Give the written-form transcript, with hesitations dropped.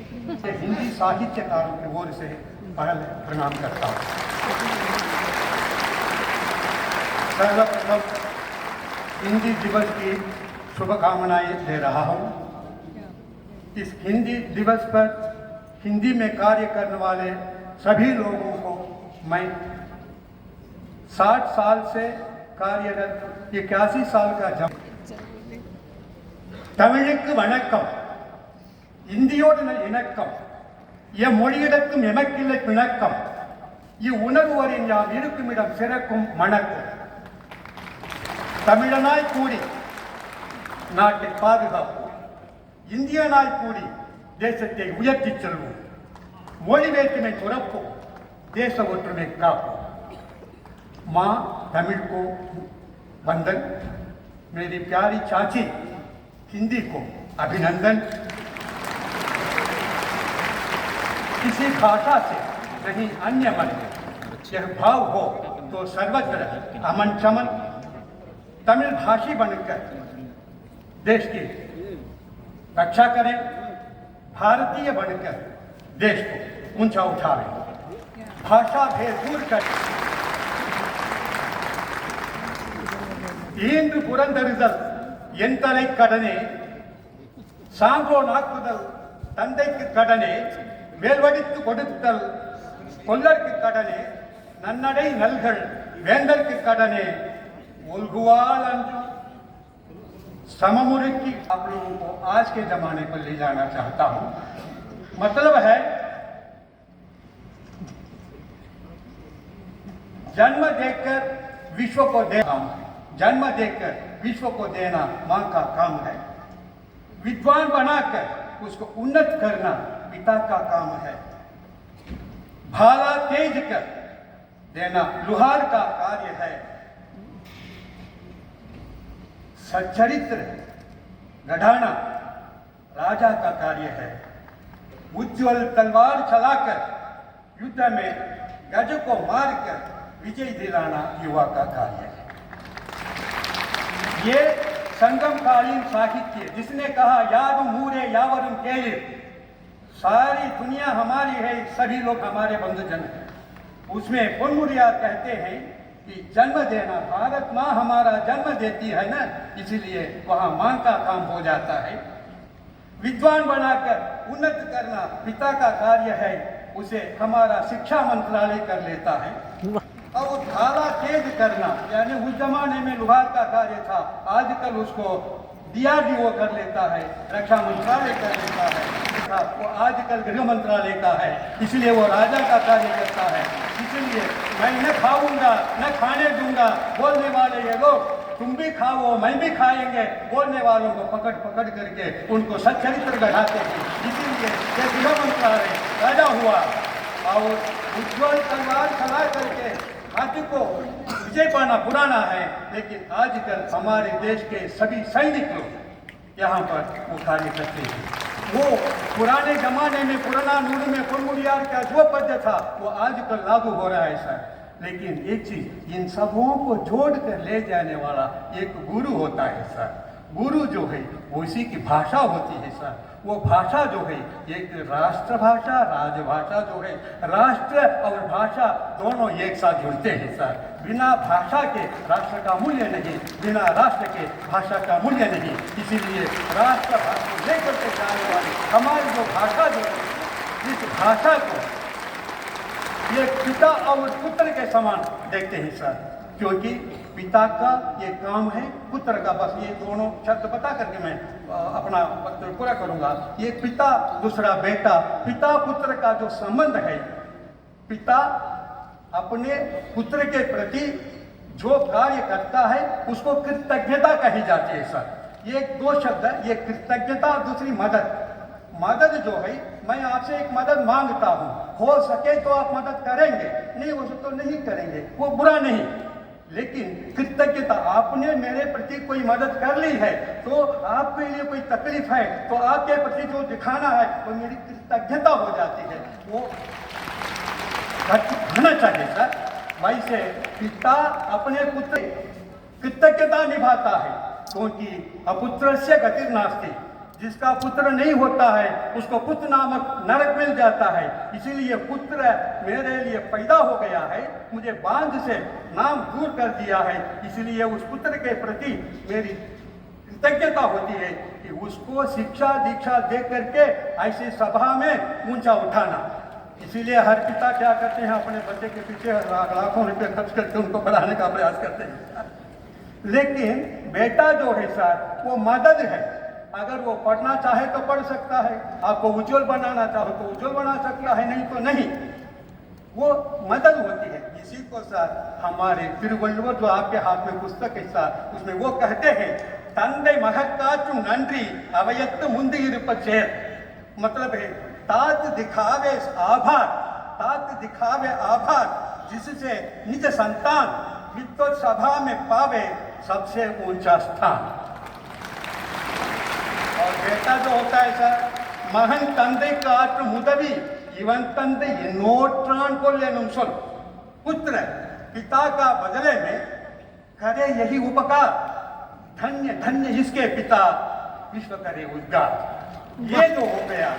हिंदी साहित्यकारों की ओर से पहले प्रणाम करता हूँ। सर्वप्रथम हिंदी दिवस की शुभकामनाएं दे रहा हूँ। इस हिंदी दिवस पर हिंदी में कार्य करने वाले सभी लोगों को मैं 60 साल से कार्यरत 81 साल का தமிழுக்கு வணக்கம், இந்தியோடு இணக்கம், எம்மொழியிடக்கும் எமக்கில்லை பிணக்கம், இவ்வுணர்வோரின் யாம் இருக்குமிடம் சிறக்கும் மணக்கம். தமிழனாய் கூடி நாட்டை பாதுகாப்போம், இந்தியனாய் கூடி தேசத்தை உயர்த்திச் செல்வோம், மொழி வேற்றுமை துறப்போம், देश ஒற்றுமை காப்போம். माँ तमिल को वंदन, मेरी प्यारी चाची हिंदी को अभिनंदन. किसी भाषा से नहीं अन्य मन यह भाव हो तो सर्वत्र अमन चमन. तमिल भाषी बनकर देश की रक्षा करें, भारतीय बनकर देश को ऊंचा उठावें, भाषा भेद दूर कर ஈன்று புறந்தறிதல் என் தலை கடனே, சான்றோன் ஆக்குதல் தந்தைக்கு கடனே, வேல்வடித்து கொடுத்தல் கொல்லருக்கு கடனே, நன்னடை நல்கள் வேந்தற்கு கடனே, ஒல்குவால் அன்று सममुखी. आप लोगों को आज के जमाने पर ले जाना चाहता हूं. मतलब है जन्म देकर विश्व को देना, जन्म देकर विश्व को देना मां का काम है. विद्वान बनाकर उसको उन्नत करना पिता का काम है. भाला तेज कर देना लुहार का कार्य है. सच्चरित्र गढ़ाना राजा का कार्य है. उज्ज्वल तलवार चलाकर युद्ध में गज को मारकर विजय दिलाना युवा का कार्य है. ये संगमकालीन साहित्य, जिसने कहा यावम मूरे यावरुम केलिर, सारी दुनिया हमारी है, सभी लोग हमारे बंधुजन हैं. उसमें पोन्मुरियार कहते हैं कि जन्म देना, भारत माँ हमारा जन्म देती है ना, इसीलिए वहाँ माँ का काम हो जाता है. विद्वान बनाकर उन्नत करना पिता का कार्य है, उसे हमारा शिक्षा मंत्रालय कर लेता है. और वो भाला तेज करना, यानी उस जमाने में लुहार का कार्य था, आजकल उसको DRDO कर लेता है, रक्षा मंत्रालय कर लेता है, वो आजकल गृह मंत्रालय का है, इसलिए वो राजा का कार्य करता है. इसलिए मैं न खाऊंगा न खाने दूंगा बोलने वाले ये लोग, तुम भी खाओ मैं भी खाएंगे बोलने वालों को पकड़ पकड़ करके उनको सच्चरित्र गढ़ाते हैं. इसीलिए ये गृह मंत्रालय राजा हुआ और उज्ज्वल तलवार चला करके हाथी को विजय पाना पुराना है. लेकिन आजकल हमारे देश के सभी सैनिक लोग यहाँ पर वो कार्य करते हैं. वो पुराने जमाने में पुराना नूर में पोन्मुरियार का जो पद था वो आजकल लागू हो रहा है सर. लेकिन एक चीज, इन सबों को जोड़ कर ले जाने वाला एक गुरु होता है सर. गुरु जो है वो इसी की भाषा होती है सर. वो भाषा जो है एक राष्ट्रभाषा, राजभाषा जो है, राष्ट्र और भाषा दोनों एक साथ जुड़ते हैं सर. बिना भाषा के राष्ट्र का मूल्य नहीं, बिना राष्ट्र के भाषा का मूल्य नहीं. इसीलिए राष्ट्र भाषा को लेकर के जाने वाली हमारी जो भाषा जो है, इस भाषा को ये पिता और पुत्र के समान देखते हैं सर. क्योंकि पिता का ये काम है, पुत्र का बस ये दोनों शब्द बता करके मैं अपना वक्तव्य पूरा करूंगा. ये पिता दूसरा बेटा, पिता पुत्र का जो संबंध है, पिता अपने पुत्र के प्रति जो कार्य करता है उसको कृतज्ञता कही जाती है सर. ये दो शब्द है, ये कृतज्ञता, दूसरी मदद. मदद जो है, मैं आपसे एक मदद मांगता हूँ, हो सके तो आप मदद करेंगे, नहीं हो सके तो नहीं करेंगे, वो बुरा नहीं. लेकिन कृतज्ञता, आपने मेरे प्रति कोई मदद कर ली है तो आपके लिए कोई तकलीफ है तो आपके प्रति जो दिखाना है वो मेरी कृतज्ञता हो जाती है. वो होना चाहिए सर. वैसे पिता अपने पुत्र कृतज्ञता निभाता है, क्योंकि अपुत्रस्य गतिर्नास्ति, जिसका पुत्र नहीं होता है उसको पुत्र नामक नरक मिल जाता है। इसीलिए पुत्र मेरे लिए पैदा हो गया है, मुझे बांझ से नाम दूर कर दिया है। इसलिए उस पुत्र के प्रति मेरी कृतज्ञता होती है कि उसको शिक्षा दीक्षा दे करके ऐसी सभा में ऊंचा उठाना। इसीलिए हर पिता क्या करते हैं, अपने बच्चे के पीछे लाखों रुपए खर्च करके उनको पढ़ाने का प्रयास करते हैं। लेकिन बेटा जो है सर वो मदद है। अगर वो पढ़ना चाहे तो पढ़ सकता है, आपको उज्जवल बनाना चाहो तो उज्जवल बना सकता है, नहीं तो नहीं, वो मदद होती है। इसी को सर हमारे तिरुवल्लुवर जो आपके हाथ में पुस्तक है सर, उसमें वो कहते हैं तंदे महक्काचु नंद्री अवयत्त मुंदी इरुपचेर, मतलब है तात दिखावे आभार, तात दिखावे आभार जिससे निज संतान विद्वत सभा में पावे सबसे ऊंचा स्थान। और बेटा जो होता है सर महन तंदे काट मुदवी इवन तंदे नोट्रान को लेनुम सुन, पुत्र पिता का बदले में करे यही उपकार, धन्य धन्य इसके पिता विश्व करे उद्गार। ये जो हो गया